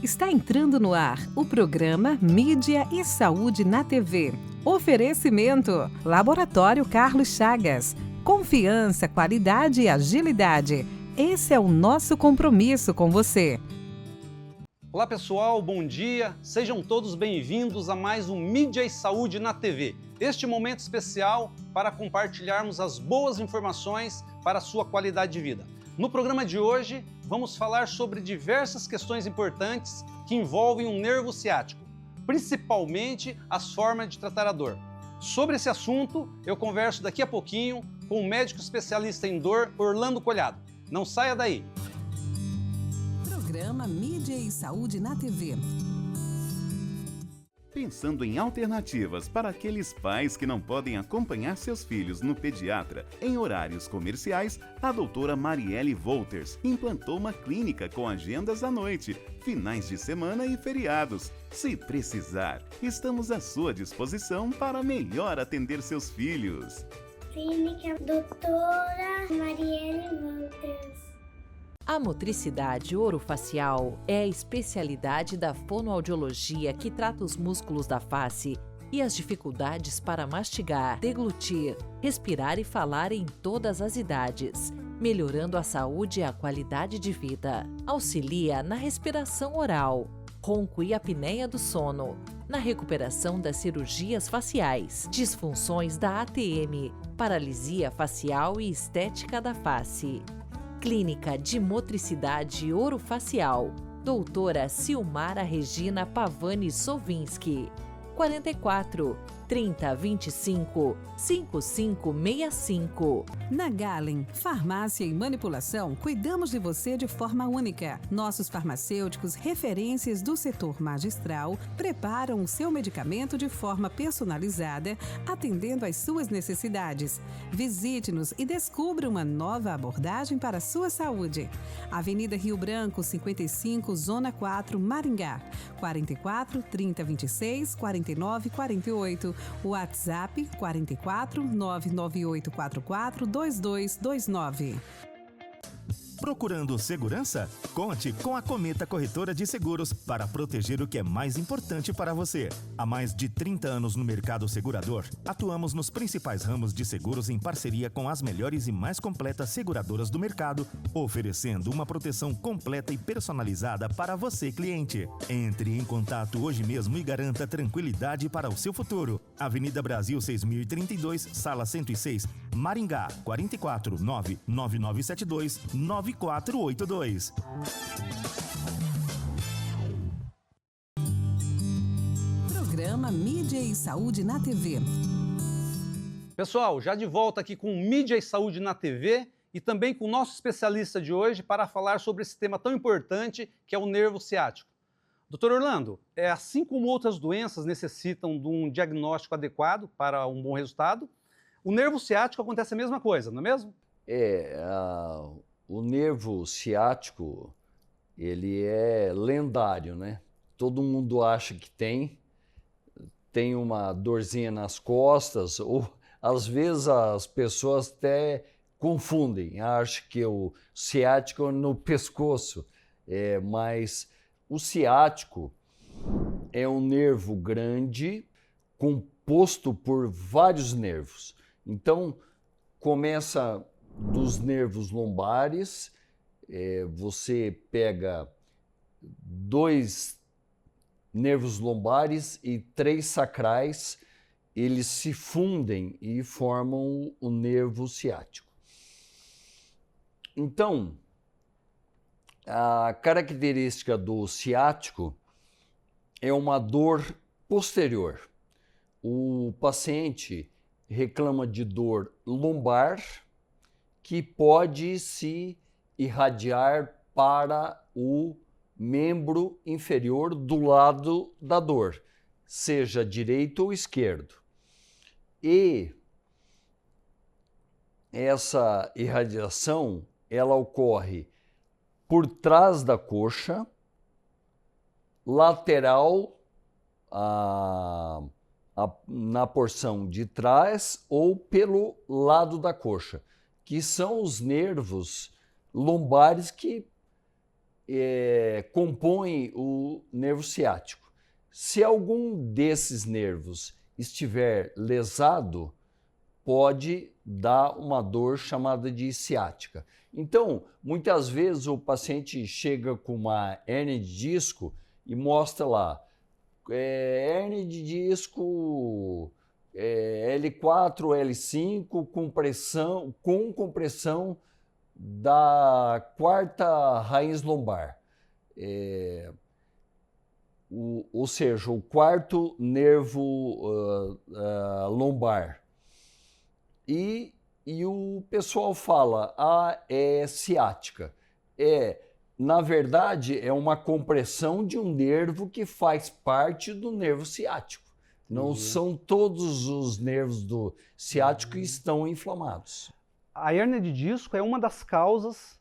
Está entrando no ar o programa Mídia e Saúde na TV. Oferecimento: Laboratório Carlos Chagas. Confiança, qualidade e agilidade. Esse é o nosso compromisso com você. Olá pessoal, bom dia. Sejam todos bem-vindos a mais um Mídia e Saúde na TV. Este momento especial para compartilharmos as boas informações para a sua qualidade de vida. No programa de hoje, vamos falar sobre diversas questões importantes que envolvem o nervo ciático, principalmente as formas de tratar a dor. Sobre esse assunto, eu converso daqui a pouquinho com o médico especialista em dor, Orlando Collado. Não saia daí! Programa Mídia e Saúde na TV. Pensando em alternativas para aqueles pais que não podem acompanhar seus filhos no pediatra em horários comerciais, a doutora Marielle Wolters implantou uma clínica com agendas à noite, finais de semana e feriados. Se precisar, estamos à sua disposição para melhor atender seus filhos. Clínica Doutora Marielle Wolters. A motricidade orofacial é a especialidade da fonoaudiologia que trata os músculos da face e as dificuldades para mastigar, deglutir, respirar e falar em todas as idades, melhorando a saúde e a qualidade de vida. Auxilia na respiração oral, ronco e apneia do sono, na recuperação das cirurgias faciais, disfunções da ATM, paralisia facial e estética da face. Clínica de Motricidade Orofacial, doutora Silmara Regina Pavani Sovinski, 44 30 25 5565. Na Galen, farmácia e manipulação, cuidamos de você de forma única. Nossos farmacêuticos, referências do setor magistral, preparam o seu medicamento de forma personalizada, atendendo às suas necessidades. Visite-nos e descubra uma nova abordagem para a sua saúde. Avenida Rio Branco, 55, Zona 4, Maringá. 44 30 26 49 48. WhatsApp 44 99844 2229. Procurando segurança? Conte com a Cometa Corretora de Seguros para proteger o que é mais importante para você. Há mais de 30 anos no mercado segurador, atuamos nos principais ramos de seguros em parceria com as melhores e mais completas seguradoras do mercado, oferecendo uma proteção completa e personalizada para você, cliente. Entre em contato hoje mesmo e garanta tranquilidade para o seu futuro. Avenida Brasil 6032, Sala 106, Maringá, 44 99972 9482. Programa Mídia e Saúde na TV. Pessoal, já de volta aqui com Mídia e Saúde na TV e também com o nosso especialista de hoje para falar sobre esse tema tão importante que é o nervo ciático. Doutor Orlando, assim como outras doenças necessitam de um diagnóstico adequado para um bom resultado, o nervo ciático acontece a mesma coisa, não é mesmo? O nervo ciático, ele é lendário, né? Todo mundo acha que tem uma dorzinha nas costas, ou às vezes as pessoas até confundem, acham que o ciático é no pescoço, mas o ciático é um nervo grande composto por vários nervos. Então, começa dos nervos lombares, você pega 2 nervos lombares e 3 sacrais, eles se fundem e formam o nervo ciático. Então, a característica do ciático é uma dor posterior. O paciente reclama de dor lombar, que pode se irradiar para o membro inferior do lado da dor, seja direito ou esquerdo. E essa irradiação, ela ocorre por trás da coxa, lateral na porção de trás ou pelo lado da coxa, que são os nervos lombares que compõem o nervo ciático. Se algum desses nervos estiver lesado, pode dar uma dor chamada de ciática. Então, muitas vezes o paciente chega com uma hérnia de disco e mostra lá, hérnia de disco L4, L5 com compressão da quarta raiz lombar. Ou seja, o quarto nervo lombar. E o pessoal fala, é ciática. Na verdade, é uma compressão de um nervo que faz parte do nervo ciático. Não são todos os nervos do ciático que estão inflamados. A hérnia de disco é uma das causas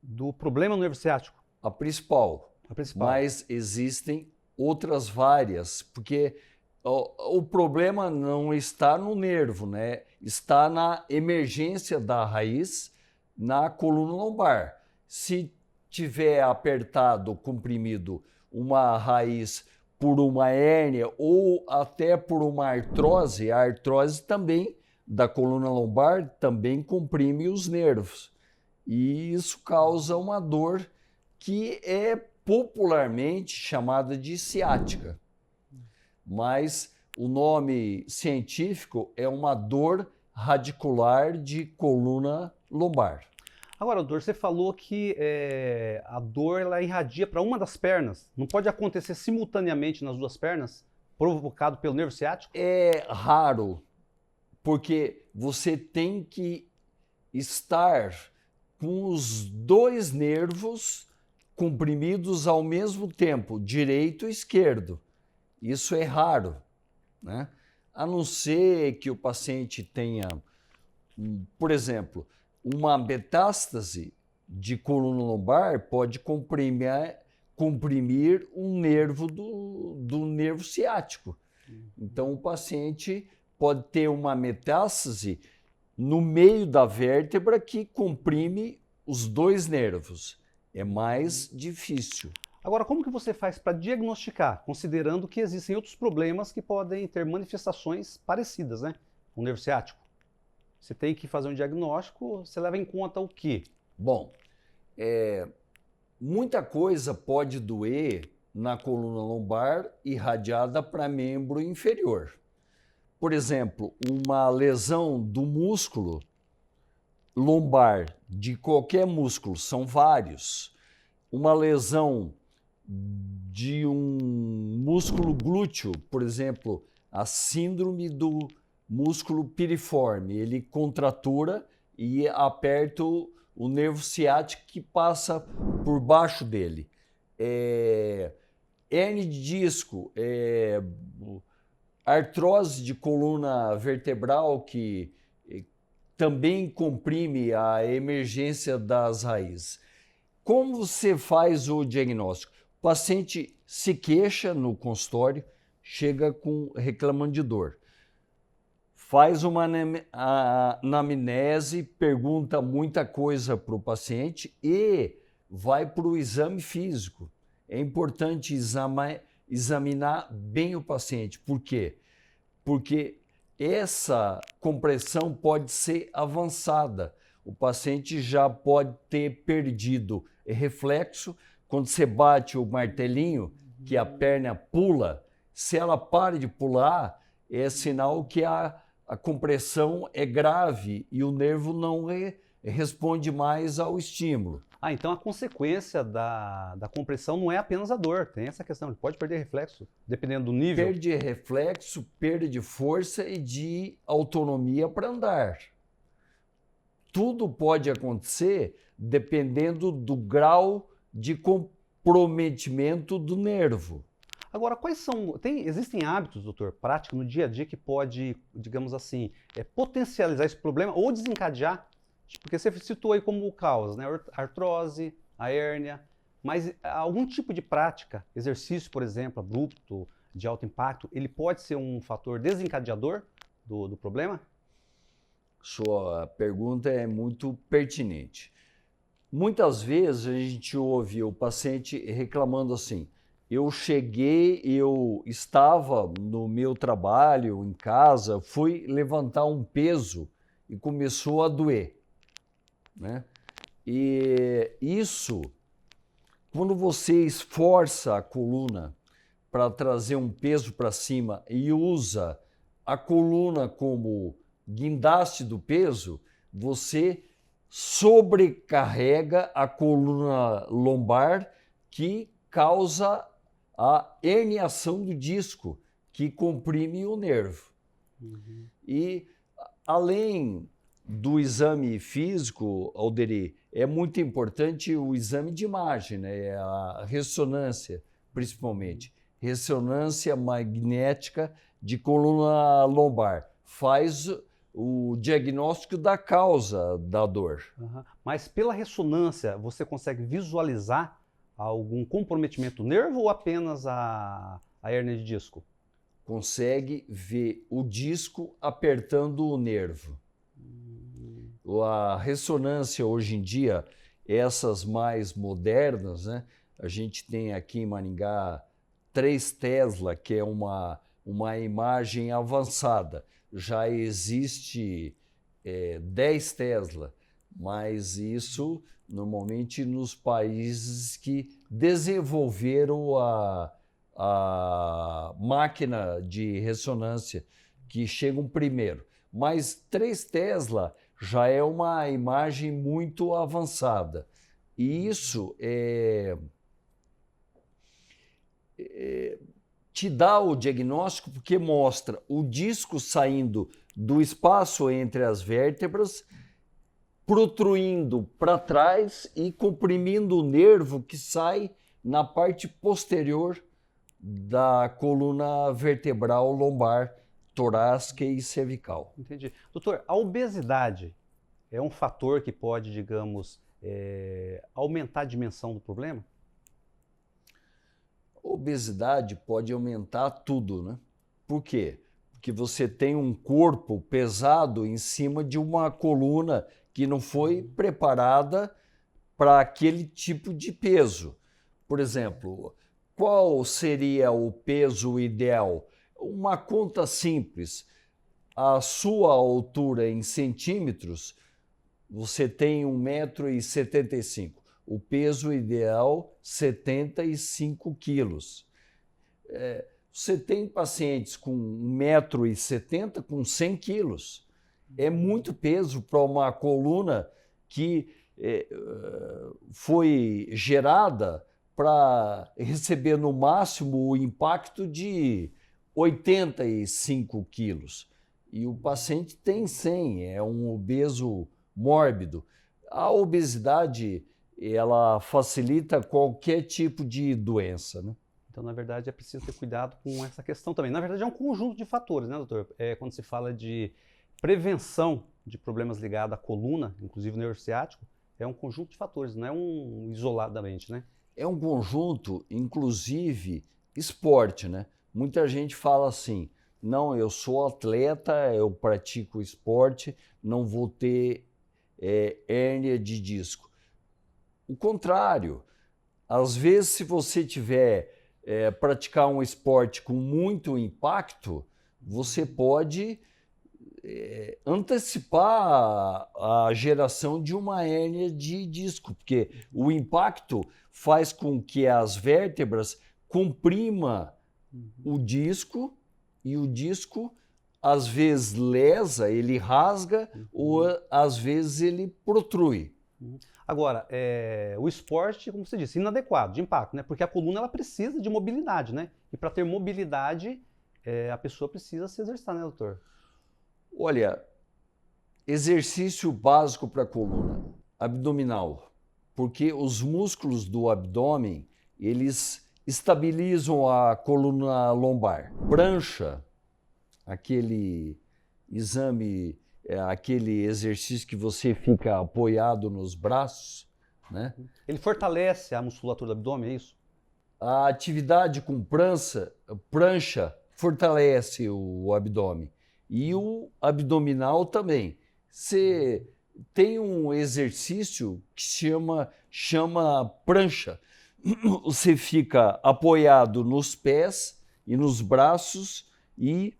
do problema no nervo ciático? A principal. Mas existem outras várias, porque o problema não está no nervo, né? Está na emergência da raiz na coluna lombar. Se tiver apertado, comprimido uma raiz por uma hérnia ou até por uma artrose, a artrose também da coluna lombar também comprime os nervos. E isso causa uma dor que é popularmente chamada de ciática. Mas o nome científico é uma dor radicular de coluna lombar. Agora, doutor, você falou que a dor ela irradia para uma das pernas. Não pode acontecer simultaneamente nas duas pernas, provocado pelo nervo ciático? É raro, porque você tem que estar com os dois nervos comprimidos ao mesmo tempo, direito e esquerdo. Isso é raro, né? A não ser que o paciente tenha, por exemplo, uma metástase de coluna lombar pode comprimir um nervo do nervo ciático. Então, o paciente pode ter uma metástase no meio da vértebra que comprime os dois nervos. É mais difícil. Agora, como que você faz para diagnosticar, considerando que existem outros problemas que podem ter manifestações parecidas, né, com o nervo ciático? Você tem que fazer um diagnóstico, você leva em conta o quê? Bom, muita coisa pode doer na coluna lombar irradiada para membro inferior. Por exemplo, uma lesão do músculo lombar, de qualquer músculo, são vários. Uma lesão de um músculo glúteo, por exemplo, a síndrome do músculo piriforme, ele contratura e aperta o nervo ciático que passa por baixo dele. Hérnia de disco, artrose de coluna vertebral que também comprime a emergência das raízes. Como você faz o diagnóstico? O paciente se queixa no consultório, chega reclamando de dor. Faz uma anamnese, pergunta muita coisa para o paciente e vai para o exame físico. É importante examinar bem o paciente. Por quê? Porque essa compressão pode ser avançada. O paciente já pode ter perdido reflexo. Quando você bate o martelinho, que a perna pula, se ela para de pular, é sinal que a compressão é grave e o nervo não responde mais ao estímulo. Então a consequência da compressão não é apenas a dor, tem essa questão, ele pode perder reflexo, dependendo do nível. Perde reflexo, perda de força e de autonomia para andar. Tudo pode acontecer dependendo do grau de comprometimento do nervo. Agora, existem hábitos, doutor, práticos no dia a dia que pode, digamos assim, potencializar esse problema ou desencadear? Porque você citou aí como causas, né? A artrose, a hérnia, mas algum tipo de prática, exercício, por exemplo, abrupto, de alto impacto, ele pode ser um fator desencadeador do problema? Sua pergunta é muito pertinente. Muitas vezes a gente ouve o paciente reclamando assim: eu cheguei, eu estava no meu trabalho, em casa, fui levantar um peso e começou a doer, né? E isso, quando você esforça a coluna para trazer um peso para cima e usa a coluna como guindaste do peso, você sobrecarrega a coluna lombar, que causa a herniação do disco, que comprime o nervo. E além do exame físico, Alderi, é muito importante o exame de imagem, né? A ressonância, principalmente. Ressonância magnética de coluna lombar. Faz o diagnóstico da causa da dor. Mas pela ressonância, você consegue visualizar algum comprometimento do nervo ou apenas a hérnia de disco? Consegue ver o disco apertando o nervo. A ressonância hoje em dia, essas mais modernas, né? A gente tem aqui em Maringá 3 Tesla, que é uma imagem avançada. Já existe 10 Tesla, mas isso normalmente nos países que desenvolveram a máquina de ressonância, que chegam primeiro. Mas 3 Tesla já é uma imagem muito avançada. E isso te dá o diagnóstico porque mostra o disco saindo do espaço entre as vértebras, protruindo para trás e comprimindo o nervo que sai na parte posterior da coluna vertebral lombar, torácica e cervical. Entendi. Doutor, a obesidade é um fator que pode, digamos, aumentar a dimensão do problema? Obesidade pode aumentar tudo, né? Por quê? Porque você tem um corpo pesado em cima de uma coluna que não foi preparada para aquele tipo de peso. Por exemplo, qual seria o peso ideal? Uma conta simples. A sua altura em centímetros, você tem 1,75 m. O peso ideal, 75 quilos. Você tem pacientes com 1,70 m com 100 quilos. É muito peso para uma coluna que foi gerada para receber no máximo o impacto de 85 quilos. E o paciente tem 100, é um obeso mórbido. A obesidade, ela facilita qualquer tipo de doença, né? Então, na verdade, é preciso ter cuidado com essa questão também. Na verdade, é um conjunto de fatores, né, doutor? Quando se fala de prevenção de problemas ligados à coluna, inclusive o nervo ciático, é um conjunto de fatores, não é um isoladamente, né? É um conjunto, inclusive, esporte, né? Muita gente fala assim: não, eu sou atleta, eu pratico esporte, não vou ter hérnia de disco. O contrário, às vezes, se você tiver praticar um esporte com muito impacto, você pode antecipar a geração de uma hérnia de disco, porque o impacto faz com que as vértebras comprima o disco, e o disco às vezes lesa, ele rasga, ou às vezes ele protrui. Agora, o esporte, como você disse, inadequado, de impacto, né? Porque a coluna ela precisa de mobilidade, né? E para ter mobilidade, a pessoa precisa se exercitar, né, doutor? Olha, exercício básico para a coluna abdominal, porque os músculos do abdômen, eles estabilizam a coluna lombar. Prancha, aquele exame, aquele exercício que você fica apoiado nos braços, né? Ele fortalece a musculatura do abdômen, é isso? A atividade com prancha fortalece o abdômen. E o abdominal também. Você tem um exercício que chama prancha. Você fica apoiado nos pés e nos braços e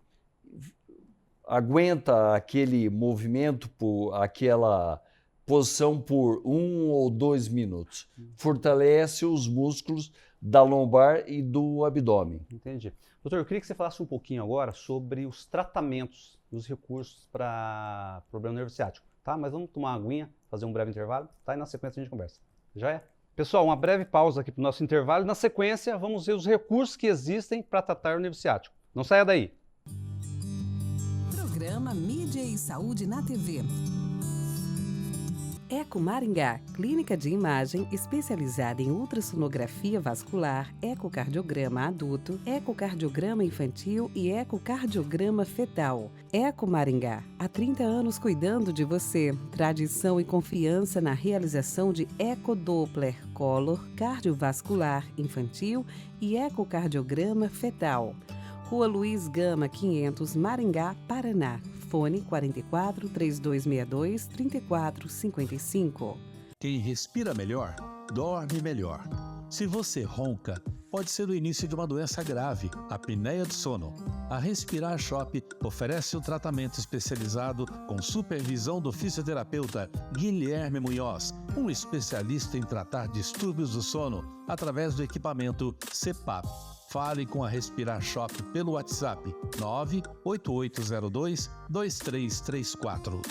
aguenta aquele movimento, aquela posição por 1 ou 2 minutos. Fortalece os músculos da lombar e do abdômen. Entendi. Doutor, eu queria que você falasse um pouquinho agora sobre os tratamentos e os recursos para problema nervo ciático, tá? Mas vamos tomar uma aguinha, fazer um breve intervalo, tá? E na sequência a gente conversa. Já é? Pessoal, uma breve pausa aqui para o nosso intervalo e na sequência vamos ver os recursos que existem para tratar o nervo ciático. Não saia daí. Programa Mídia e Saúde na TV. Eco Maringá, clínica de imagem especializada em ultrassonografia vascular, ecocardiograma adulto, ecocardiograma infantil e ecocardiograma fetal. Eco Maringá, há 30 anos cuidando de você. Tradição e confiança na realização de ecodoppler color, cardiovascular infantil e ecocardiograma fetal. Rua Luiz Gama, 500, Maringá, Paraná. Fone 44 3262 3455. Quem respira melhor, dorme melhor. Se você ronca, pode ser o início de uma doença grave, a apneia do sono. A Respirar Shop oferece um tratamento especializado com supervisão do fisioterapeuta Guilherme Munhoz, um especialista em tratar distúrbios do sono através do equipamento CPAP. Fale com a Respirar Shop pelo WhatsApp 98802-2334.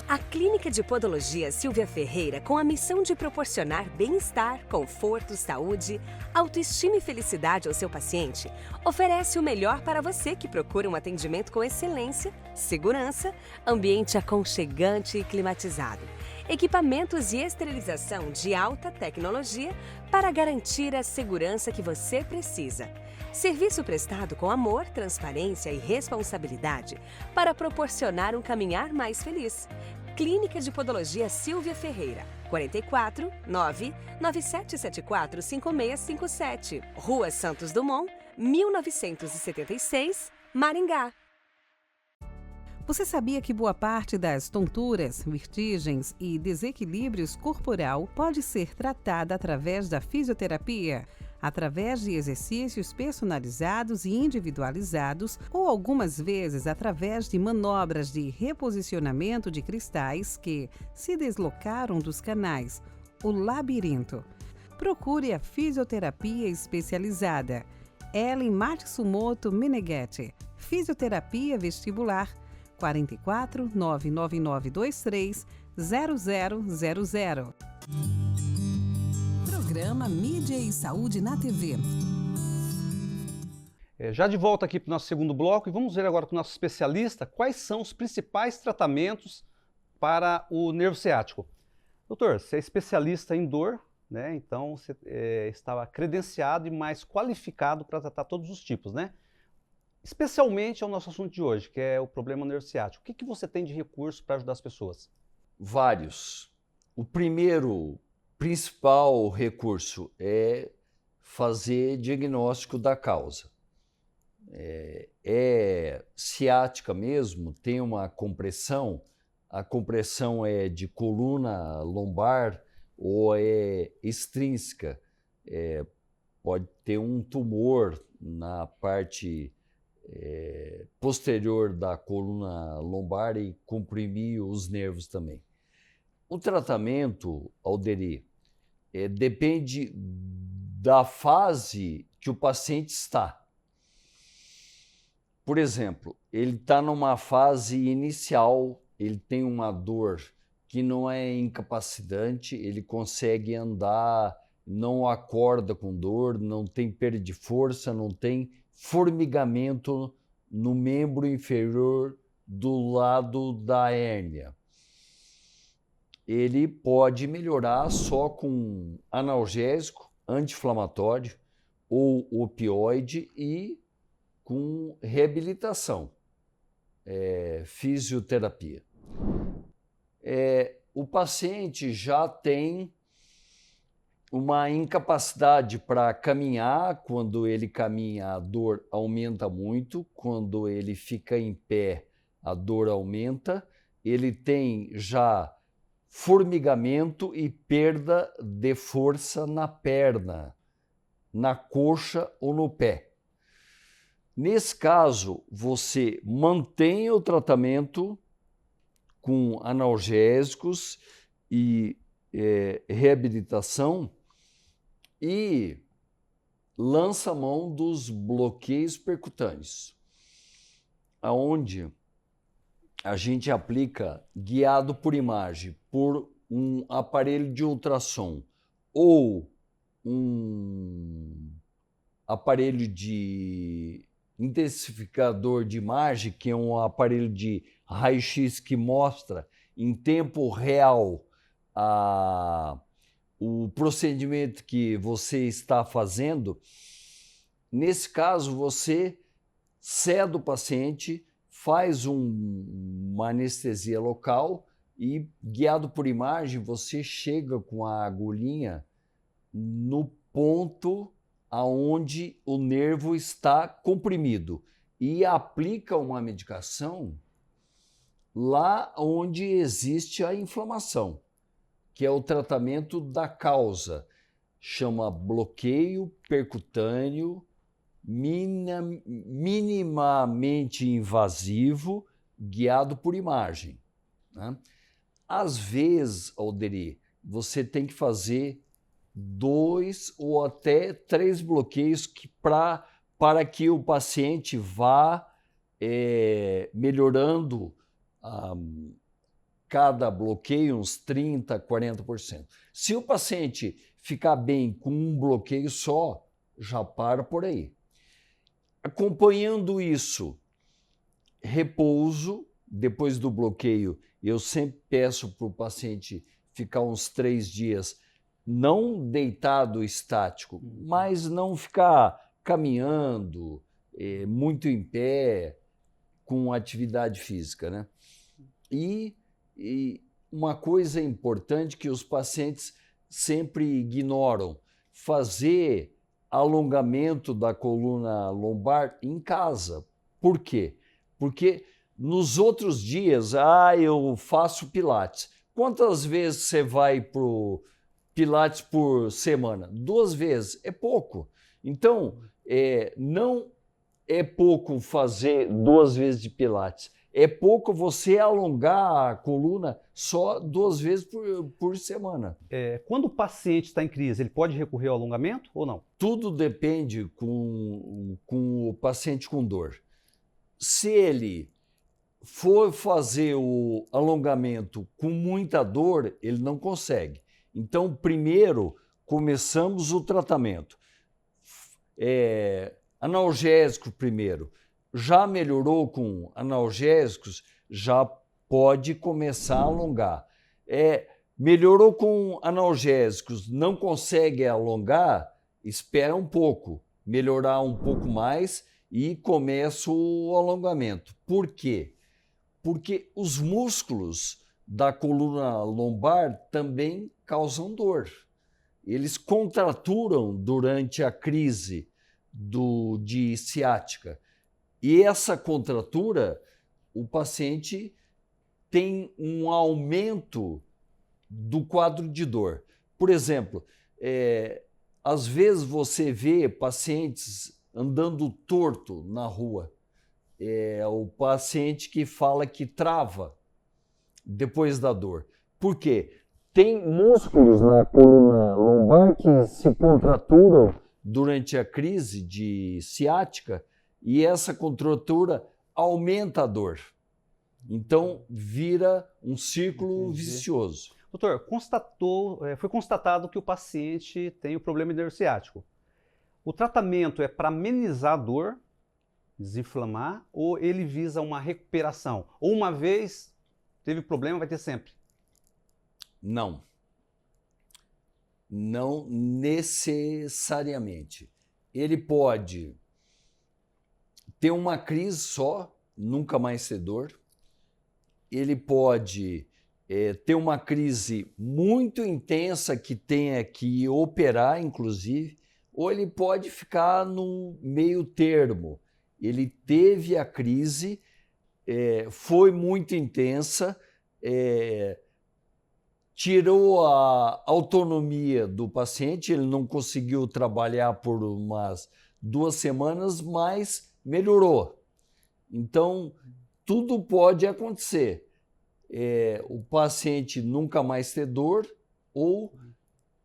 A Clínica de Podologia Silvia Ferreira, com a missão de proporcionar bem-estar, conforto, saúde, autoestima e felicidade ao seu paciente, oferece o melhor para você que procura um atendimento com excelência, segurança, ambiente aconchegante e climatizado, equipamentos e esterilização de alta tecnologia para garantir a segurança que você precisa. Serviço prestado com amor, transparência e responsabilidade para proporcionar um caminhar mais feliz. Clínica de Podologia Silvia Ferreira, 44 99774 5657, Rua Santos Dumont, 1976, Maringá. Você sabia que boa parte das tonturas, vertigens e desequilíbrios corporal pode ser tratada através da fisioterapia? Através de exercícios personalizados e individualizados ou algumas vezes através de manobras de reposicionamento de cristais que se deslocaram dos canais, o labirinto. Procure a fisioterapia especializada. Ellen Matsumoto Meneghetti, Fisioterapia Vestibular, 44 99923 0000. Programa Mídia e Saúde na TV. Já de volta aqui para o nosso segundo bloco e vamos ver agora com o nosso especialista quais são os principais tratamentos para o nervo ciático. Doutor, você é especialista em dor, né? Então você estava credenciado e mais qualificado para tratar todos os tipos, né? Especialmente ao nosso assunto de hoje, que é o problema nervo ciático. O que você tem de recurso para ajudar as pessoas? Vários. O principal recurso é fazer diagnóstico da causa. É ciática mesmo, tem uma compressão, a compressão é de coluna lombar ou é extrínseca, pode ter um tumor na parte posterior da coluna lombar e comprimir os nervos também. O tratamento, Alderi, depende da fase que o paciente está. Por exemplo, ele está numa fase inicial, ele tem uma dor que não é incapacitante, ele consegue andar, não acorda com dor, não tem perda de força, não tem formigamento no membro inferior do lado da hérnia. Ele pode melhorar só com analgésico, anti-inflamatório ou opioide e com reabilitação, fisioterapia. O paciente já tem uma incapacidade para caminhar. Quando ele caminha, a dor aumenta muito. Quando ele fica em pé, a dor aumenta, ele tem já formigamento e perda de força na perna, na coxa ou no pé. Nesse caso, você mantém o tratamento com analgésicos e reabilitação e lança a mão dos bloqueios percutâneos, aonde a gente aplica guiado por imagem, por um aparelho de ultrassom ou um aparelho de intensificador de imagem, que é um aparelho de raio-x que mostra em tempo real o procedimento que você está fazendo. Nesse caso, você ceda o paciente, faz uma anestesia local e, guiado por imagem, você chega com a agulhinha no ponto aonde o nervo está comprimido e aplica uma medicação lá onde existe a inflamação, que é o tratamento da causa. Chama bloqueio percutâneo minimamente invasivo, guiado por imagem, né? Às vezes, Alderi, você tem que fazer 2 ou até 3 bloqueios para que o paciente vá melhorando cada bloqueio uns 30%, 40%. Se o paciente ficar bem com um bloqueio só, já para por aí. Acompanhando isso, repouso, depois do bloqueio, eu sempre peço para o paciente ficar uns 3 dias, não deitado estático, mas não ficar caminhando, muito em pé, com atividade física, né? E uma coisa importante que os pacientes sempre ignoram, fazer alongamento da coluna lombar em casa. Por quê? Porque nos outros dias, eu faço pilates. Quantas vezes você vai pro pilates por semana? 2 vezes, é pouco. Então, não é pouco fazer 2 vezes de pilates. É pouco você alongar a coluna só 2 vezes por semana. Quando o paciente está em crise, ele pode recorrer ao alongamento ou não? Tudo depende com o paciente com dor. Se ele for fazer o alongamento com muita dor, ele não consegue. Então, primeiro, começamos o tratamento. Analgésico primeiro. Já melhorou com analgésicos, já pode começar a alongar. Melhorou com analgésicos, não consegue alongar, espera um pouco, melhorar um pouco mais e começa o alongamento. Por quê? Porque os músculos da coluna lombar também causam dor. Eles contraturam durante a crise de ciática. E essa contratura, o paciente tem um aumento do quadro de dor. Por exemplo, às vezes você vê pacientes andando torto na rua. O paciente que fala que trava depois da dor. Por quê? Tem músculos na coluna lombar que se contraturam durante a crise de ciática e essa contratura aumenta a dor. Então, vira um círculo vicioso. Doutor, foi constatado que o paciente tem o problema de dor ciático. O tratamento é para amenizar a dor, desinflamar, ou ele visa uma recuperação? Ou uma vez teve problema, vai ter sempre? Não. Não necessariamente. Ele pode ter uma crise só, nunca mais ter dor. Ele pode ter uma crise muito intensa que tenha que operar, inclusive, ou ele pode ficar no meio termo. Ele teve a crise, foi muito intensa, tirou a autonomia do paciente, ele não conseguiu trabalhar por umas 2 semanas, mas melhorou. Então, tudo pode acontecer. O paciente nunca mais ter dor ou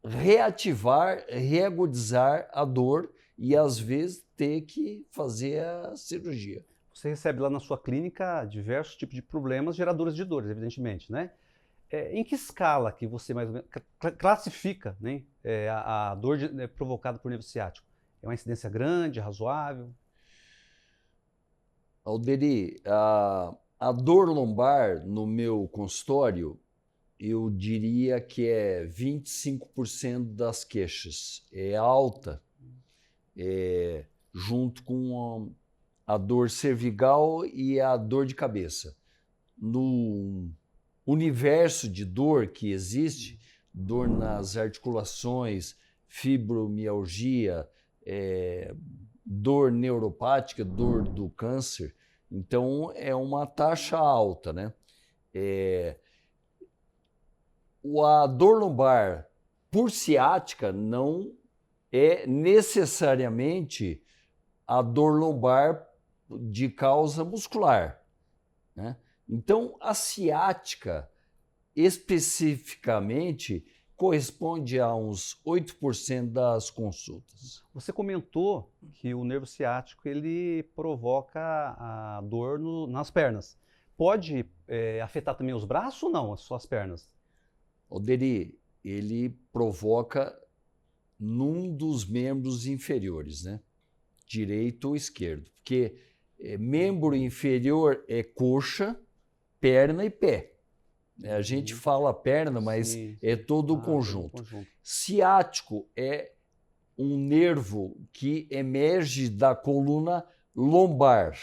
reativar, reagudizar a dor e, às vezes, ter que fazer a cirurgia. Você recebe lá na sua clínica diversos tipos de problemas geradores de dores, evidentemente, né? Em que escala que você mais ou menos classifica, né, a dor provocada por nervo ciático? É uma incidência grande, razoável? Alderi, a dor lombar no meu consultório, eu diria que é 25% das queixas. É alta, junto com a dor cervical e a dor de cabeça. No universo de dor que existe, dor nas articulações, fibromialgia, dor neuropática, dor do câncer, então é uma taxa alta, né? A dor lombar por ciática não é necessariamente a dor lombar de causa muscular, né? Então, a ciática, especificamente, corresponde a uns 8% das consultas. Você comentou que o nervo ciático ele provoca a dor nas pernas. Pode afetar também os braços ou não, só as pernas? Alderi, ele provoca num dos membros inferiores, né? Direito ou esquerdo. Porque membro inferior é coxa, perna e pé. A gente fala perna, mas é todo o conjunto. Ciático é um nervo que emerge da coluna lombar,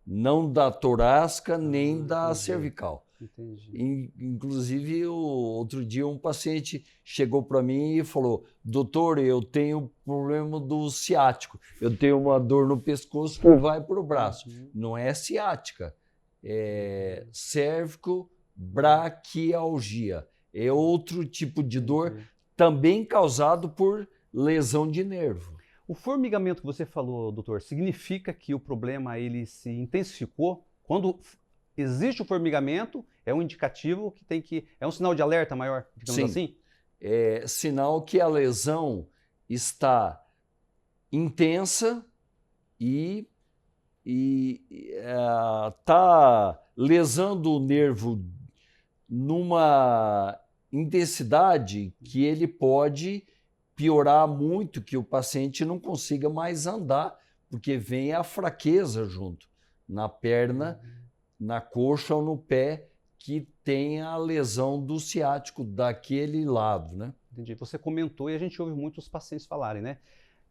não da torácica nem da cervical. Entendi. Inclusive, outro dia um paciente chegou para mim e falou: doutor, eu tenho problema do ciático, eu tenho uma dor no pescoço que vai para o braço. Não é ciática, é cérvico-braquialgia. É outro tipo de dor, também causado por lesão de nervo. O formigamento que você falou, doutor, significa que o problema ele se intensificou? Quando existe o formigamento, é um indicativo que é um sinal de alerta maior, digamos assim? É sinal que a lesão está intensa e está lesando o nervo numa intensidade que ele pode piorar muito, que o paciente não consiga mais andar, porque vem a fraqueza junto na perna, na coxa ou no pé, que tem a lesão do ciático daquele lado, né? Entendi. Você comentou e a gente ouve muitos pacientes falarem, né?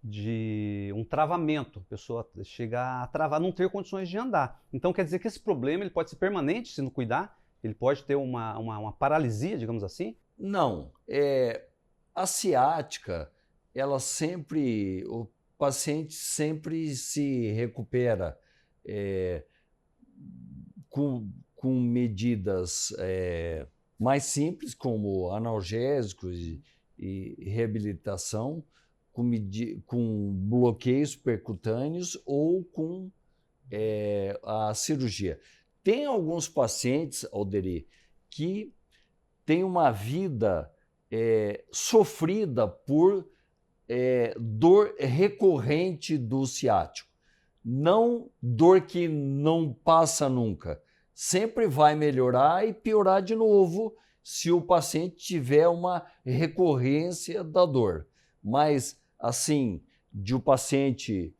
De um travamento, a pessoa chega a travar, não ter condições de andar. Então quer dizer que esse problema ele pode ser permanente se não cuidar? Ele pode ter uma paralisia, digamos assim? Não. A ciática, o paciente sempre se recupera com medidas mais simples, como analgésicos e reabilitação, com bloqueios percutâneos ou com a cirurgia. Tem alguns pacientes, Alderi, que têm uma vida sofrida por dor recorrente do ciático. Não dor que não passa nunca. Sempre vai melhorar e piorar de novo se o paciente tiver uma recorrência da dor. Mas, assim, de o paciente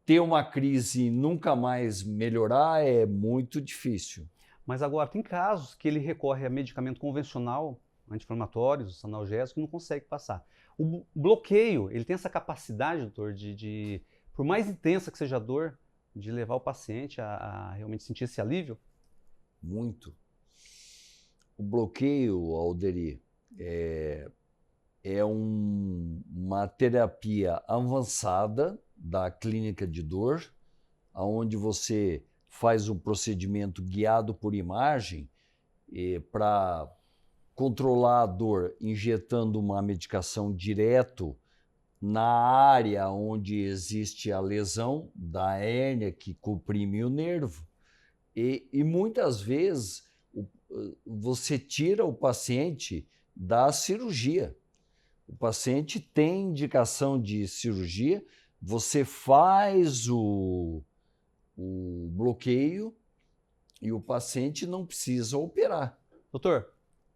ter uma crise e nunca mais melhorar é muito difícil. Mas agora, tem casos que ele recorre a medicamento convencional, anti-inflamatórios, analgésicos, e não consegue passar. O bloqueio, ele tem essa capacidade, doutor, por mais intensa que seja a dor, de levar o paciente a realmente sentir esse alívio? Muito. O bloqueio, Alderi, é uma terapia avançada da clínica de dor, onde você faz um procedimento guiado por imagem para controlar a dor, injetando uma medicação direto na área onde existe a lesão da hérnia que comprime o nervo. E muitas vezes você tira o paciente da cirurgia. O paciente tem indicação de cirurgia, você faz o bloqueio e o paciente não precisa operar. Doutor,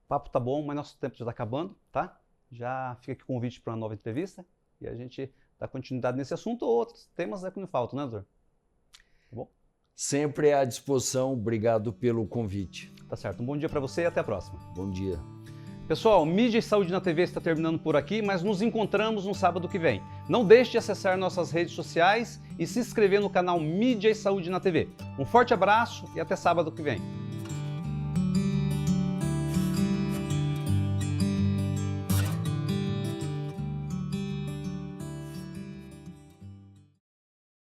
o papo tá bom, mas nosso tempo já está acabando, tá? Já fica aqui o convite para uma nova entrevista e a gente dá continuidade nesse assunto ou outros temas que não faltam, né, doutor? Tá bom? Sempre à disposição, obrigado pelo convite. Tá certo, um bom dia para você e até a próxima. Bom dia. Pessoal, Mídia e Saúde na TV está terminando por aqui, mas nos encontramos no sábado que vem. Não deixe de acessar nossas redes sociais e se inscrever no canal Mídia e Saúde na TV. Um forte abraço e até sábado que vem.